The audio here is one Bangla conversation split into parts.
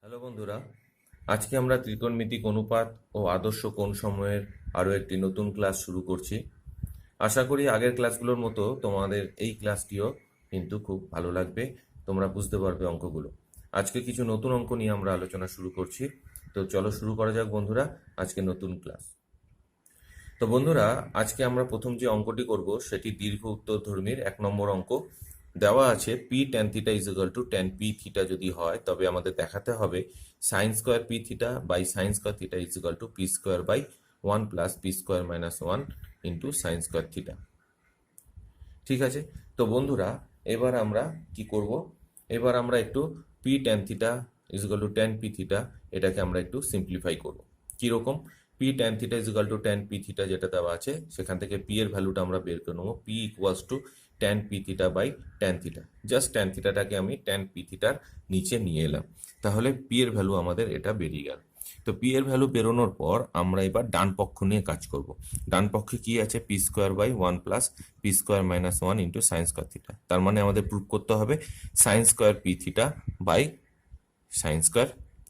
হ্যালো বন্ধুরা, আজকে আমরা ত্রিকোণমিতিক অনুপাত ও আদর্শ কোণ সময়ের আরও একটি নতুন ক্লাস শুরু করছি। আশা করি আগের ক্লাসগুলোর মতো তোমাদের এই ক্লাসটিও কিন্তু খুব ভালো লাগবে, তোমরা বুঝতে পারবে অঙ্কগুলো। আজকে কিছু নতুন অঙ্ক নিয়ে আমরা আলোচনা শুরু করছি। তো চলো শুরু করা যাক বন্ধুরা, আজকে নতুন ক্লাস। তো বন্ধুরা, আজকে আমরা প্রথম যে অঙ্কটি করব সেটি দীর্ঘ উত্তরধর্মীর 1 নম্বর অঙ্ক। দেওয়া আছে p tan theta is equal to tan p theta যদি হয় তবে আমাদের দেখাতে হবে sine square p theta by sine square theta is equal to p square by 1 + p square minus 1 into sine square theta. ঠিক আছে, তো বন্ধুরা এবার আমরা কি করব, এবার আমরা একটু P tan theta is equal to tan p theta এটাকে আমরা একটু সিম্পলিফাই করব। কীরকম? P tan theta is equal to tan p theta যেটা দেওয়া আছে সেখান থেকে পি এর ভ্যালুটা আমরা বের করে নেবো। P equals to tan p theta by tan theta. Just tan থিটাটাকে আমি ট্যান পি থিটার নিচে নিয়ে এলাম, তাহলে পি এর ভ্যালু আমাদের এটা বেরিয়ে গেল। তো পি এর ভ্যালু বেরোনোর পর আমরা এবার ডান পক্ষ নিয়ে কাজ করব। ডান পক্ষে কি আছে? P square by 1 + p square minus 1 into sine square theta. তার মানে আমাদের প্রুভ করতে হবে sine square p theta by sine square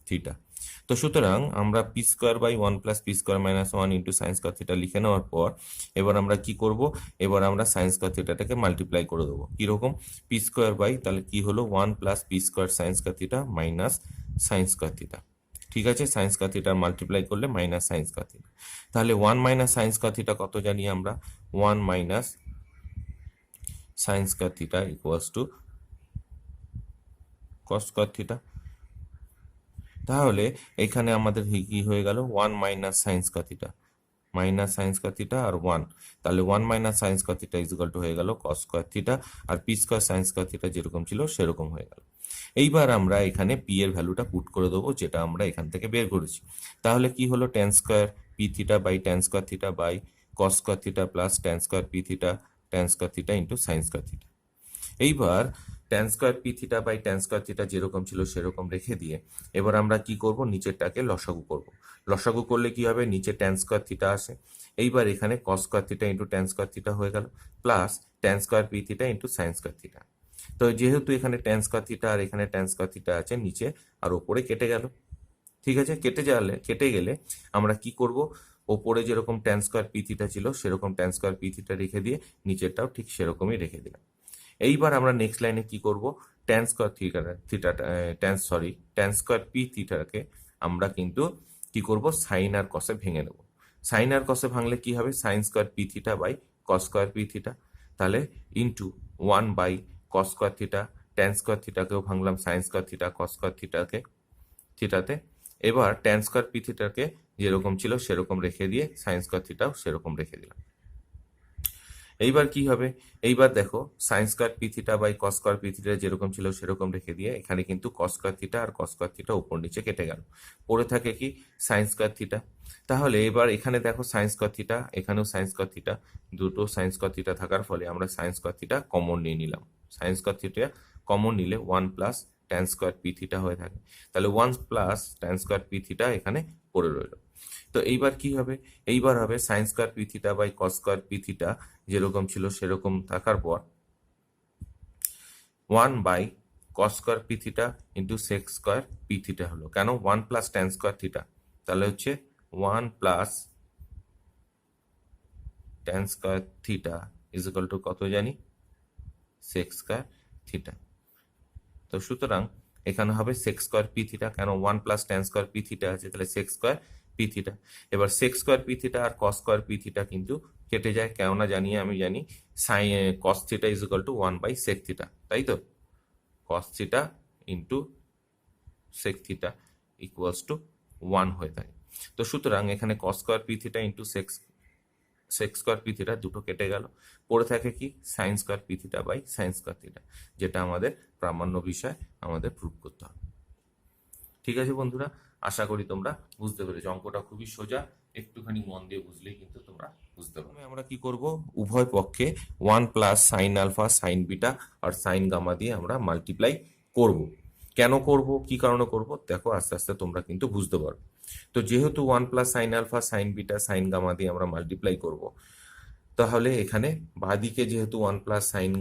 theta. তো সুতরাং আমরা p square by 1 + p square minus 1 into sine square theta লিখে নেওয়ার পর এবার আমরা কি করব, এবার আমরা সাইন স্কোয়ার থিটাটাকে মাল্টিপ্লাই করে দেবো। কীরকম? পি স্কোয়ার বাই তাহলে কি হলো 1 + p square sine square theta minus sine square theta. ঠিক আছে, সাইন স্কোয়ার থিটার মাল্টিপ্লাই করলে মাইনাস সাইন স্কোয়ার থিটা। তাহলে 1 - সাইন স্কোয়ার থিটা কত জানি আমরা? 1 - sine square theta equals to cos square theta. তাহলে এখানে আমাদের কি হয়ে গেল? 1 - sine square theta, minus sine square theta আর 1, তাহলে 1 - sine square theta is equal to হয়ে গেল কস স্কোয়ার থিটা, আর p square sine square theta যেরকম ছিল সেরকম হয়ে গেল। এইবার আমরা এখানে পি এর ভ্যালুটা পুট করে দেবো যেটা আমরা এখান থেকে বের করেছি। তাহলে কি হলো? Tan square p theta by tan square theta by cos square theta plus tan square p theta tan square theta into sine square theta. এইবার tan square p theta by tan square theta যেরকম ছিল সেরকম রেখে দিয়ে এবার আমরা কি করব, নিচেরটাকে লসাগু করব। লসাগু করলে কি হবে? নিচে ট্যান স্কোয়ার থিটা আসে, এইবার এখানে cos square theta into tan square theta হয়ে গেল plus tan square p theta into sine square theta. তো যেহেতু এখানে ট্যান স্কোয়ার থিটা আর এখানে ট্যান স্কোয়ার থিটা আছে, নিচে আর ওপরে কেটে গেল। ঠিক আছে, কেটে গেলে আমরা কি করব, ওপরে যেরকম ট্যান স্কোয়ার পি থিটা ছিল সেরকম ট্যান স্কোয়ার পি থিটা রেখে দিয়ে নিচেরটাও ঠিক সেরকমই রেখে দিলাম। এইবার আমরা নেক্সট লাইনে কি করব, ট্যান স্কোয়ার থিটাটা ট্যান স্কোয়ার পি থিটাকে আমরা কিন্তু কি করব, সাইন আর কসে ভেঙে নেব। সাইন আর কসে ভাঙলে কি হবে? Sine square p theta by cos square p theta, তাহলে ইন্টু 1/কস স্কোয়ার থিটা। ট্যান স্কোয়ার থিটাকেও ভাঙলাম sine square theta cos square থিটাতে। এবার ট্যান স্কোয়ার পি থিটাকে যেরকম ছিল সেরকম রেখে দিয়ে সাইন স্কোয়ার থিটাও সেরকম রেখে দিলাম। এইবার কি হবে? এইবার দেখো sine square p theta by cos square p theta যেরকম ছিল সেরকম রেখে দিয়ে এখানে কিন্তু কস স্কোয়ার থিটা আর কস স্কোয়ার থিটা উপর নিচে কেটে গেল, পড়ে থাকে কি? Sine square theta. তাহলে এবার এখানে দেখো সাইন স্কোয়ার থিটা, এখানেও সাইন স্কোয়ার থিটা, দুটো সাইন স্কোয়ার থিটা থাকার ফলে আমরা সাইন স্কোয়ার থিটা কমন নিয়ে নিলাম। সাইন স্কোয়ার থিটা কমন নিলে 1 + ট্যান স্কোয়ার পি থিটা হয়ে থাকে, তাহলে 1 + ট্যান স্কোয়ার পি থিটা এখানে পড়ে রইল। তো এইবার কি হবে? এইবার হবে sine square p theta by cos square p theta যেরকম ছিল সেরকম থাকার পর 1/কস square p theta into sec square p theta হলো। কেন? 1 + ট্যান স্কোয়ার থিটা, তাহলে হচ্ছে 1 + tan square theta is equal to কত জানি? Sec square theta. তো সুতরাং এখানে হবে সেক স্কোয়ার পি থিটা, কেন? 1 + ট্যান স্কোয়ার পি থিটা আছে, তাহলে সেক স্কোয়ার পি থিটা। এবার সেক স্কোয়ার পি থিটা আর কস স্কোয়ার পি থিটা কিন্তু কেটে যায়, কেননা আমি জানি sine cos theta is equal to 1/সেক থিটা, তাই তো? Cos theta into sec theta equals to 1 হয়ে থাকে। তো সুতরাং এখানে cos square p theta into sec square p theta দুটো কেটে গেল, পড়ে থাকে কি? Sine square p theta by sine square theta, যেটা আমাদের প্রামাণ্য বিষয় আমাদের প্রুভ করতে হবে। ঠিক আছে বন্ধুরা, আশা করি তোমরা বুঝতে পেরেছো। অঙ্কটা খুবই সোজা, একটুখানি মন দিয়ে বুঝলেই কিন্তু তোমরা বুঝতে পারবে। আমরা কি করব, উভয় পক্ষে 1 + সাইন আলফা সাইন বিটা আর সাইন গামা দিয়ে আমরা মাল্টিপ্লাই করব। কেন করব, কি কারণে করব, দেখো আস্তে আস্তে তোমরা কিন্তু বুঝতে পারবে। তো যেহেতু 1 + sine alpha sine beta sine gamma দিয়ে আমরা মাল্টিপ্লাই করব, তাহলে এখানে বাঁদিকে যেহেতু 1 + sine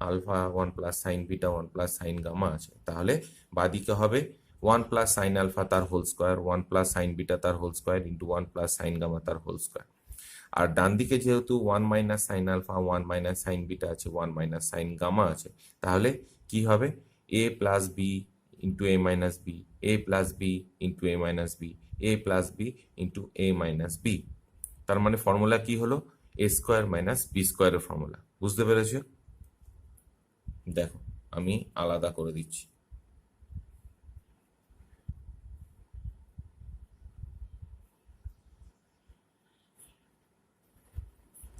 alpha 1 + sine beta 1 + sine gamma আছে, তাহলে বাঁদিকে হবে ওয়ান প্লাস সাইন আলফা তার whole square, one plus sine beta তার whole square into one plus sine gamma তার হোল স্কোয়ার। আর ডান দিকে যেহেতু one minus sine alpha, one minus sine beta আছে, ওয়ান মাইনাস সাইন গামা আছে, তাহলে কি হবে? এ plus B into A minus b, a plus B into A minus b, a plus B into A minus B. তার মানে ফর্মুলা কি হলো? এ স্কোয়ার মাইনাস বি স্কোয়ারের ফর্মুলা। বুঝতে পেরেছ? দেখো আমি আলাদা করে দিচ্ছি।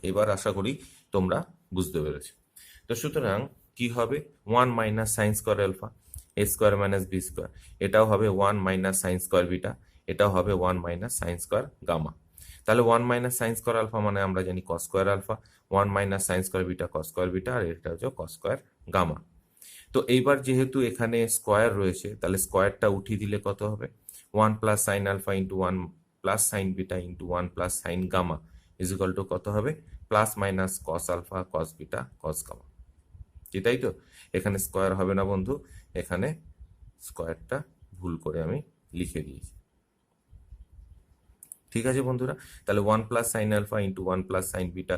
এবার আশা করি তোমরা বুঝতে পেরেছো। তো সুতরাং কি হবে? One minus sine square alpha, a square minus b square, এটাও হবে one minus sine square beta, এটাও হবে one minus sine square gamma. তাহলে one minus sine square alpha মানে আমরা জানি cos square alpha, one minus sine square beta cos square beta, আর এটা হচ্ছে কস স্কোয়ার গামা। তো এইবার যেহেতু এখানে স্কোয়ার রয়েছে, তাহলে স্কোয়ারটা উঠিয়ে দিলে কত হবে? One plus sine alpha into one plus sine beta into one plus sine gamma is equal to কত হবে? Plus minus cos alpha cos beta cos gamma. তাই তো? এখানে স্কোয়ার হবে না বন্ধু, এখানে স্কোয়ারটা ভুল করে আমি লিখে দিয়েছি। ঠিক আছে বন্ধুরা? তাহলে one plus sine alpha into one plus sine beta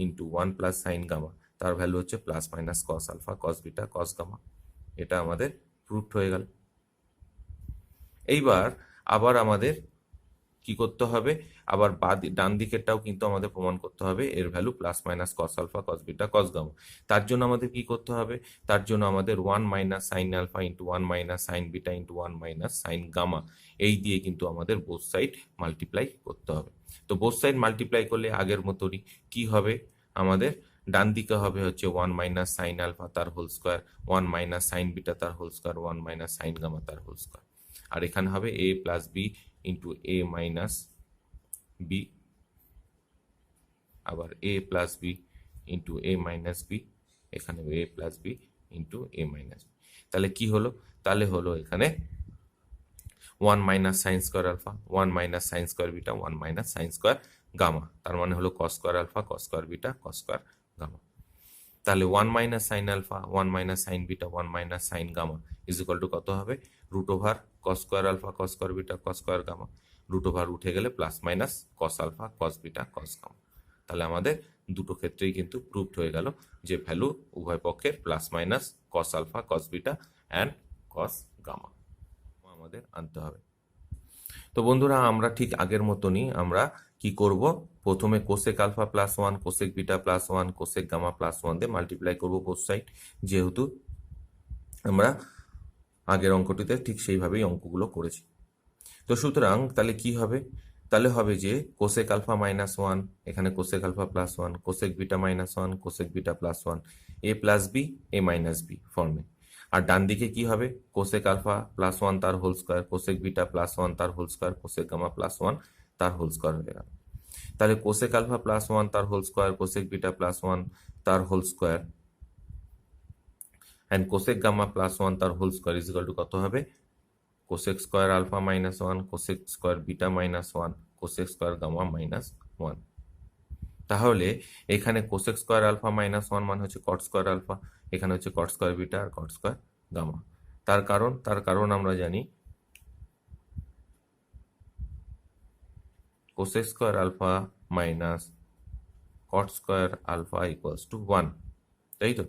into one plus sine gamma, তার ভ্যালু হচ্ছে plus minus cos alpha cos beta cos gamma. এটা আমাদের প্রুফড হয়ে গেল। এইবার আবার আমাদের কি করতে হবে? আবার ডান দিকেরটাও কিন্তু আমাদের প্রমাণ করতে হবে এর value plus minus cos alpha cos beta cos gamma. তার জন্য আমাদের কি করতে হবে? তার জন্য আমাদের one minus sine alpha into one minus sine beta into one minus sine gamma, এই দিয়ে কিন্তু আমাদের বোথ সাইড মাল্টিপ্লাই করতে হবে। তো বোথ সাইড মাল্টিপ্লাই করলে আগের মতনই কি হবে? আমাদের ডান দিকে হবে হচ্ছে ওয়ান মাইনাস সাইন আলফা তার whole square, one minus sine beta তার whole square, one minus sine gamma তার হোল স্কোয়ার। আর এখানে হবে এ প্লাস বি ইন্টু এ মাইনাস বি, আবার A plus B into A minus B, এখানে A plus B into A minus B. তাহলে কি হলো? তাহলে হলো এখানে one minus sine square alpha, one minus sine square beta, one minus sine square gamma. তার মানে হলো cos square alpha cos square beta cos square gamma. তাহলে one minus sine alpha, one minus sine beta, one minus sine gamma is equal to কত হবে? Root over cos square alpha cos square beta cos square gamma, root over উঠে গেলে plus minus cos alpha cos beta cos gamma. তাহলে আমাদের দুটো ক্ষেত্রেই কিন্তু প্রুভড হয়ে গেল যে ভ্যালু উভয় পক্ষের plus minus cos alpha cos beta and cos gamma আমাদের আনতে হবে। তো বন্ধুরা আমরা ঠিক আগের মতনই আমরা কি করব? প্রথমে cosec alpha plus one, cosec beta plus one, cosec gamma plus one দিয়ে মাল্টিপ্লাই করবো বোথ সাইড, যেহেতু আমরা আগের অঙ্কটিতে ঠিক সেইভাবেই অঙ্কগুলো করেছি। তো সুতরাং তাহলে কি হবে? তাহলে হবে যে কোসেক আলফা মাইনাস ওয়ান, এখানে cosec alpha plus one, cosec beta minus one, cosec beta plus one, A plus B A minus B ফর্মে। আর ডান দিকে কি হবে? কোসেক আলফা প্লাস ওয়ান তার whole square, cosec beta plus one তার whole square, cosec gamma plus one তার হোল স্কোয়ার হয়ে গেল। তাহলে কোসেক আলফা প্লাস ওয়ান তার whole square, cosec beta plus one তার whole square and cosec gamma plus one তার whole square is equal to কত হবে? Cosec square alpha minus one, cosec square beta minus one, cosec square gamma minus one. তাহলে এখানে cosec square alpha minus one মানে হচ্ছে কট স্কোয়ার আলফা, এখানে হচ্ছে কট স্কোয়ার বিটা আর কট স্কোয়ার গামা। তার কারণ আমরা জানি cosec square alpha minus cot square alpha equals to one, তাই তো?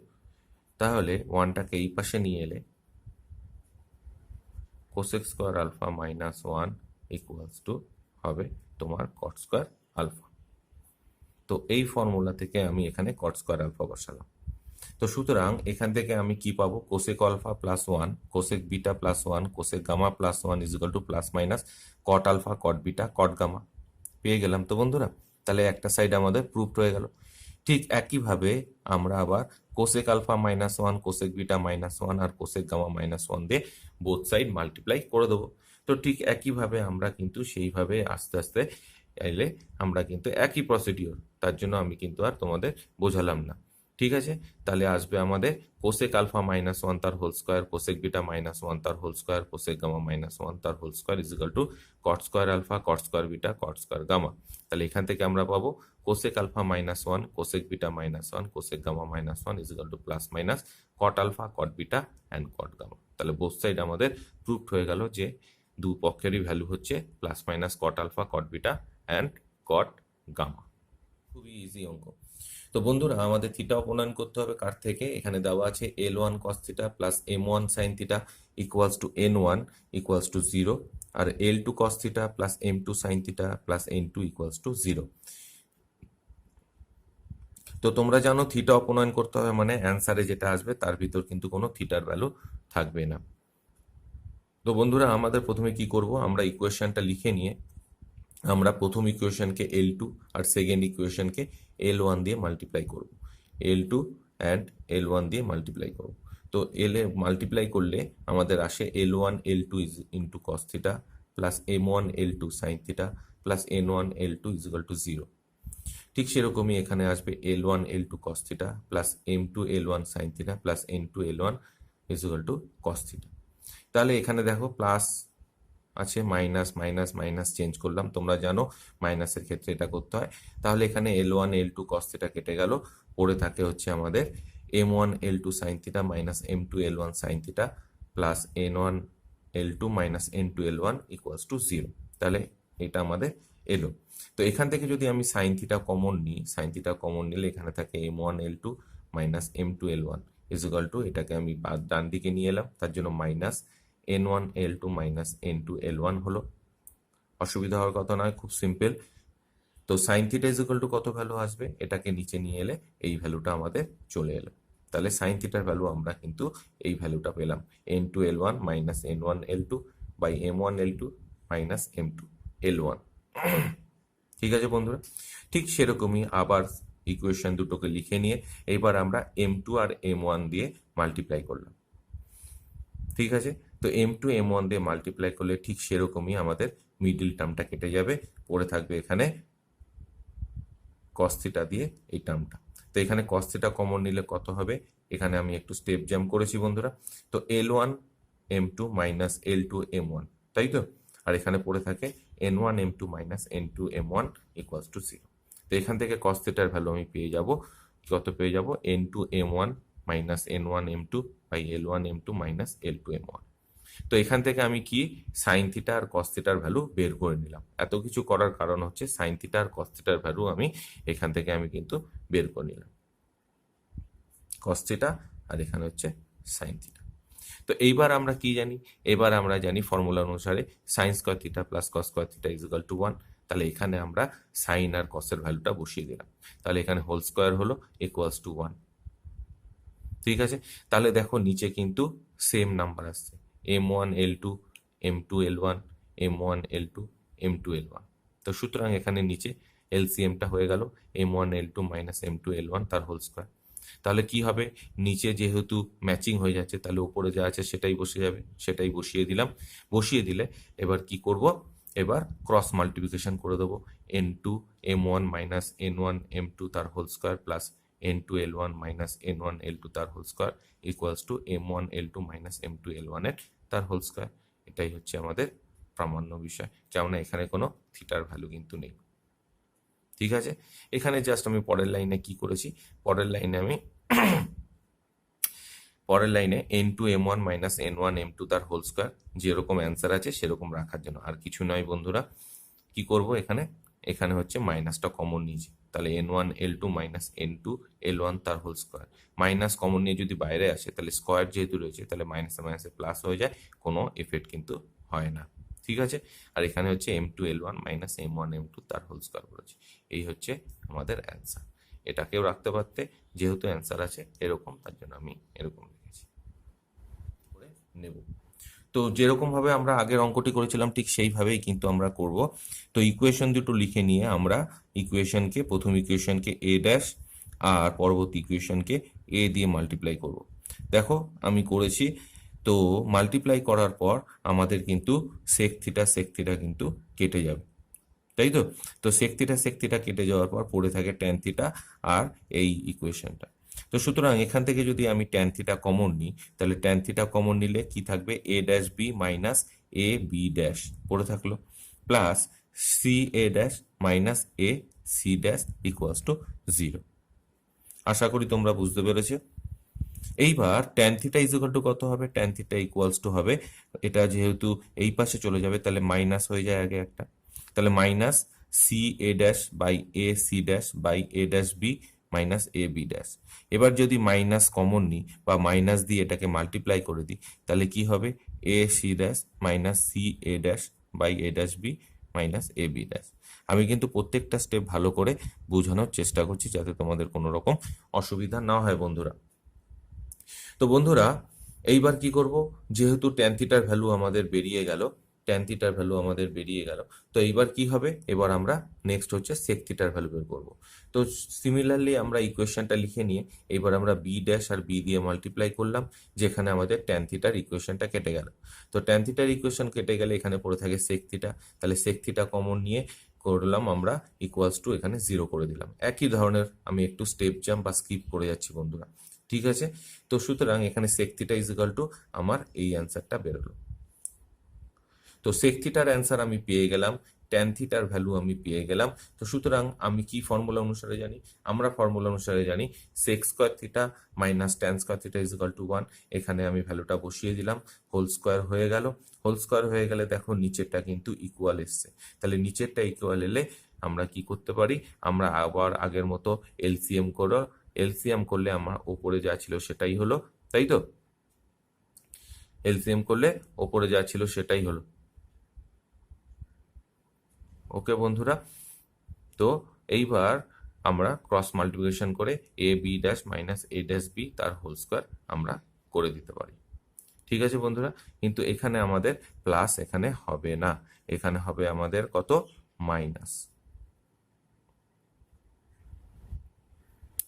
তাহলে ওয়ানটাকে এই পাশে নিয়ে এলে cosec square alpha minus one equals to হবে তোমার কট স্কোয়ার আলফা। তো এই ফর্মুলা থেকে আমি এখানে কট স্কোয়ার আলফা বসালাম। তো সুতরাং এখান থেকে আমি কি পাবো? Cosec alpha plus one, cosec beta plus one, cosec gamma plus one is equal to plus minus cot alpha cot beta cot gamma. পেয়ে গেলাম তো বন্ধুরা? তাহলে একটা সাইড আমাদের প্রুভড হয়ে গেল। ঠিক একইভাবে আমরা আবার cosec alpha minus one, cosec beta minus one আর কোসেক গামা মাইনাস ওয়ান দিয়ে বোথ সাইড মাল্টিপ্লাই করে দেবো। তো ঠিক একইভাবে আমরা কিন্তু সেইভাবে আস্তে আস্তে এলে আমরা কিন্তু একই প্রসিডিওর, তার জন্য আমি কিন্তু আর তোমাদের বোঝালাম না। ঠিক আছে? তাহলে আসবে আমাদের কোসেক আলফা মাইনাস ওয়ান তার whole square, cosec beta minus one তার whole square, cosec gamma minus one তার whole square is equal to cot square alpha cot square beta cot square gamma. তাহলে এখান থেকে আমরা পাবো cosec alpha minus one, cosec beta minus one, cosec gamma minus one is equal to plus minus cot alpha cot beta and cot gamma. তাহলে বোথ সাইড আমাদের প্রুভড হয়ে গেল যে দু পক্ষেরই ভ্যালু হচ্ছে plus minus cot alpha, cot beta and cot gamma. খুবই ইজি অঙ্ক। তো বন্ধুরা আমাদের থিটা অপনয়ন করতে হবে কার থেকে? এখানে দেওয়া আছে L1 cos theta plus M1 sin theta equals to N1 equals to 0, আর L2 cos theta plus M2 sin theta plus N2 equals to 0। তো তোমরা জানো থিটা অপনয়ন করতে হবে মানে অ্যান্সারে যেটা আসবে তার ভিতর কিন্তু কোনো থিটার ভ্যালু থাকবে না। তো বন্ধুরা আমাদের প্রথমে কি করব, আমরা ইকুয়েশনটা লিখে নিয়ে আমরা প্রথম ইকুয়েশনকে L2 আর সেকেন্ড ইকুয়েশনকে L1 দিয়ে মাল্টিপ্লাই করব। L2 অ্যান্ড L1 দিয়ে মাল্টিপ্লাই করব। তো এ মাল্টিপ্লাই করলে আমাদের আসে L1 L2 into cos theta plus M1 L2 sine theta plus N1 L2 equal to 0। ঠিক সেরকমই এখানে আসবে L1 L2 cos theta plus M2 L1 sin theta plus N2 L1 equal to cos theta. তাহলে এখানে দেখো প্লাস আছে, মাইনাস মাইনাস মাইনাস চেঞ্জ করলাম, তোমরা জানো মাইনাসের ক্ষেত্রে এটা করতে হয়। তাহলে এখানে L1 L2 cos থিটা কেটে গেল, পড়ে থাকে হচ্ছে আমাদের M1 L2 sin theta minus M2 L1 sin theta plus N1 L2 minus N2 L1 equals to 0। তাহলে এটা আমাদের এলো। তো এখান থেকে যদি আমি সাইন থিটা কমন নিই, সাইন থিটা কমন নিলে এখানে থাকে M1 L2 minus M2 L1 equal two, এটাকে আমি ডান দিকে নিয়ে এলাম, তার জন্য minus N1 L2 minus N2 L1 হলো। অসুবিধা হওয়ার কথা নয়, খুব সিম্পল। তো সাইন থিটা ইজিক্যাল টু কত ভ্যালু আসবে, এটাকে নিচে নিয়ে এলে এই ভ্যালুটা আমাদের চলে এলো। তাহলে সাইন থিটার ভ্যালু আমরা কিন্তু এই ভ্যালুটা পেলাম, N2 L1 minus N1 L2 by M1 L2 minus M2 L1। ঠিক আছে বন্ধুরা, ঠিক সেরকমই আবার ইকুয়েশন দুটোকে লিখে নিয়ে এইবার আমরা M2 আর M1 দিয়ে মাল্টিপ্লাই করলাম। ঠিক আছে, তো M2 M1 দিয়ে মাল্টিপ্লাই করলে ঠিক সেরকমই আমাদের মিডিল টার্মটা কেটে যাবে, পড়ে থাকবে এখানে cos থিটা দিয়ে এই টার্মটা। তো এখানে cos থিটা কমন নিলে কত হবে, এখানে আমি একটু স্টেপ জ্যাম্প করেছি বন্ধুরা। তো L1 M2 minus L2 M1, তাই তো, আর এখানে পড়ে থাকে N1 M2 minus N2 M1 equals to 0। তো এখান থেকে cos থিটার ভ্যালু আমি পেয়ে যাব, কত পেয়ে যাব, N2 M1 minus N1 M2 by L1 M2 minus L2 M1। তো এখান থেকে আমি কি সাইন থিটা আর কস থিটার ভ্যালু বের করে নিলাম। এত কিছু করার কারণ হচ্ছে সাইন থিটা আর কস থিটার ভ্যালু আমি এখান থেকে আমি কিন্তু বের করে নিলাম, কস থিটা আর এখানে হচ্ছে সাইন থিটা। তো এইবার আমরা কি জানি, এবার আমরা জানি ফর্মুলা অনুসারে sine square theta plus cos square theta equal to 1। তাহলে এখানে আমরা সাইন আর কসের ভ্যালুটা বসিয়ে দিলাম, তাহলে এখানে হোল স্কয়ার হলো ইকুয়ালস টু 1। ঠিক আছে, তাহলে দেখো নিচে কিন্তু সেম নাম্বার আসছে, M1 L2 M2 L1 M1 L2 M2 L1। তো সুতরাং এখানে নিচে এলসিএমটা হয়ে গেল M1 L2 minus M2 L1 তার হোল স্কয়ার। তাহলে কি হবে, নিচে যেহেতু ম্যাচিং হয়ে যাচ্ছে তাহলে উপরে যা আছে সেটাই বসে যাবে, সেটাই বসিয়ে দিলাম। বসিয়ে দিলে এবার কি করব, এবার ক্রস মাল্টিপ্লিকেশন করে দেবো, N2 M1 minus N1 M2 তার whole square plus N2 L1 minus N1 L2 তার whole square equals to M1 L2 minus M2 L1 এর তার হোল স্কয়ার। এটাই হচ্ছে আমাদের প্রামাণ্য বিষয়, কেননা এখানে কোনো থিটার ভ্যালু কিন্তু নেই। ঠিক আছে, এখানে জাস্ট আমি পরের লাইনে কি করেছি, পরের লাইনে N2 M1 minus N1 M2 তার হোল স্কয়ার যেরকম অ্যান্সার আছে সেরকম রাখার জন্য, আর কিছু নয় বন্ধুরা। কি করব, এখানে হচ্ছে মাইনাসটা কমন নিয়েছি, তাহলে N1 L2 minus N2 L1 তার হোল স্কয়ার। মাইনাস কমন নিয়ে যদি বাইরে আসে তাহলে স্কয়ার যেহেতু রয়েছে তাহলে মাইনাসে মাইনাসে প্লাস হয়ে যায়, কোনো এফেক্ট কিন্তু হয় না। ঠিক আছে, আর এখানে হচ্ছে M2 L1 minus M1 M2 তার হোল স্কয়ার করেছি। এই হচ্ছে আমাদের অ্যান্সার। এটাকেও রাখতে পারতে, যেহেতু অ্যান্সার আছে এরকম, তার জন্য আমি এরকম লিখেছি করে নেব। তো যেরকমভাবে আমরা আগের অঙ্কটি করেছিলাম ঠিক সেইভাবেই কিন্তু আমরা করব। তো ইকুয়েশন দুটো লিখে নিয়ে আমরা প্রথম ইকুয়েশনকে এ ড্যাশ আর পরবর্তী ইকুয়েশনকে এ দিয়ে মাল্টিপ্লাই করব। দেখো আমি করেছি, তো মাল্টিপ্লাই করার পর আমাদের কিন্তু সেক থিটা কিন্তু কেটে যাবে, তাই তো। তো সেক থিটা কেটে যাওয়ার পর পড়ে থাকে ট্যান থিটা আর এই ইকুয়েশনটা। তো সুতরাং এখান থেকে যদি আমি ট্যান থিটা কমন নিই, তাহলে ট্যান থিটা কমন নিলে কি থাকবে, a dash b minus a B dash পড়ে থাকলো, plus c a dash minus A C dash equals to 0। আশা করি তোমরা বুঝতে পেরেছো। এইবার tan theta is equal to কত হবে? ট্যান থিটা ইকুয়ালস টু হবে, এটা যেহেতু এই পাশে চলে যাবে তাহলে মাইনাস হয়ে যায় আগে একটা, তাহলে minus c a dash by a C dash by a dash b minus a B dash. এবার যদি মাইনাস কমন নিই বা মাইনাস দিয়ে এটাকে মাল্টিপ্লাই করে দিই, তাহলে কি হবে? A C dash minus c a dash by a dash b minus a B dash. আমি কিন্তু প্রত্যেকটা স্টেপ ভালো করে বোঝানোর চেষ্টা করছি যাতে তোমাদের কোনো রকম অসুবিধা না হয় বন্ধুরা। তো বন্ধুরা এইবার কি করব, যেহেতু ট্যান থিটার ভ্যালু আমাদের বেরিয়ে গেল, ট্যান থিটার ভ্যালু আমাদের বেরিয়ে গেল, তো এইবার কি হবে, এবার আমরা নেক্সট হচ্ছে সেক থিটার ভ্যালু বের করব। তো সিমিলারলি আমরা ইকুয়েশনটা লিখে নিয়ে এবার আমরা বি ড্যাশ আর বি দিয়ে মাল্টিপ্লাই করলাম, যেখানে আমাদের ট্যান থিটার ইকুয়েশনটা কেটে গেল। তো ট্যান থিটার ইকুয়েশন কেটে গেলে এখানে পড়ে থাকে সেক থিটা, তাহলে সেক থিটা কমন নিয়ে করলাম আমরা ইকুয়ালস টু এখানে 0 করে দিলাম। একই ধরনের আমি একটু স্টেপ জাম্প বা স্কিপ করে যাচ্ছি বন্ধুরা, ঠিক আছে? তো সুতরাং এখানে sec theta is equal to আমার এই অ্যান্সারটা বেরোলো। তো সেক থিটার অ্যান্সার আমি পেয়ে গেলাম, ট্যান থিটার ভ্যালু আমি পেয়ে গেলাম। তো সুতরাং আমি কি ফর্মুলা অনুসারে জানি? আমরা ফর্মুলা অনুসারে জানি sec square theta minus tan square theta is equal to 1। এখানে আমি ভ্যালুটা বসিয়ে দিলাম, হোল স্কোয়ার হয়ে গেল। হোল স্কোয়ার হয়ে গেলে দেখো নিচেরটা কিন্তু ইকুয়াল এসছে, তাহলে নিচেরটা ইকুয়াল এলে আমরা কি করতে পারি, আমরা আবার আগের মতো এলসিএম করো, এলসিএম করলে আমার ওপরে যা ছিল সেটাই হলো, তাই তো? এলসিএম করলে ওপরে যা ছিল সেটাই হলো। ওকে বন্ধুরা, তো এইবার আমরা ক্রস মাল্টিপ্লিকেশন করে A B dash minus A dash B তার হোল স্কোয়ার আমরা করে দিতে পারি। ঠিক আছে বন্ধুরা, কিন্তু এখানে আমাদের প্লাস এখানে হবে না, এখানে হবে আমাদের কত? মাইনাস।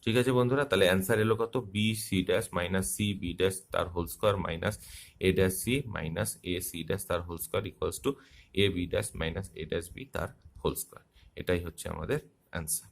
ঠিক আছে বন্ধুরা, তাহলে অ্যান্সার এলো কত? B C dash minus C B dash তার whole square minus A dash C minus A C dash তার whole square equals to A B dash minus A dash B তার হোল স্কোয়ার। এটাই হচ্ছে আমাদের অ্যান্সার।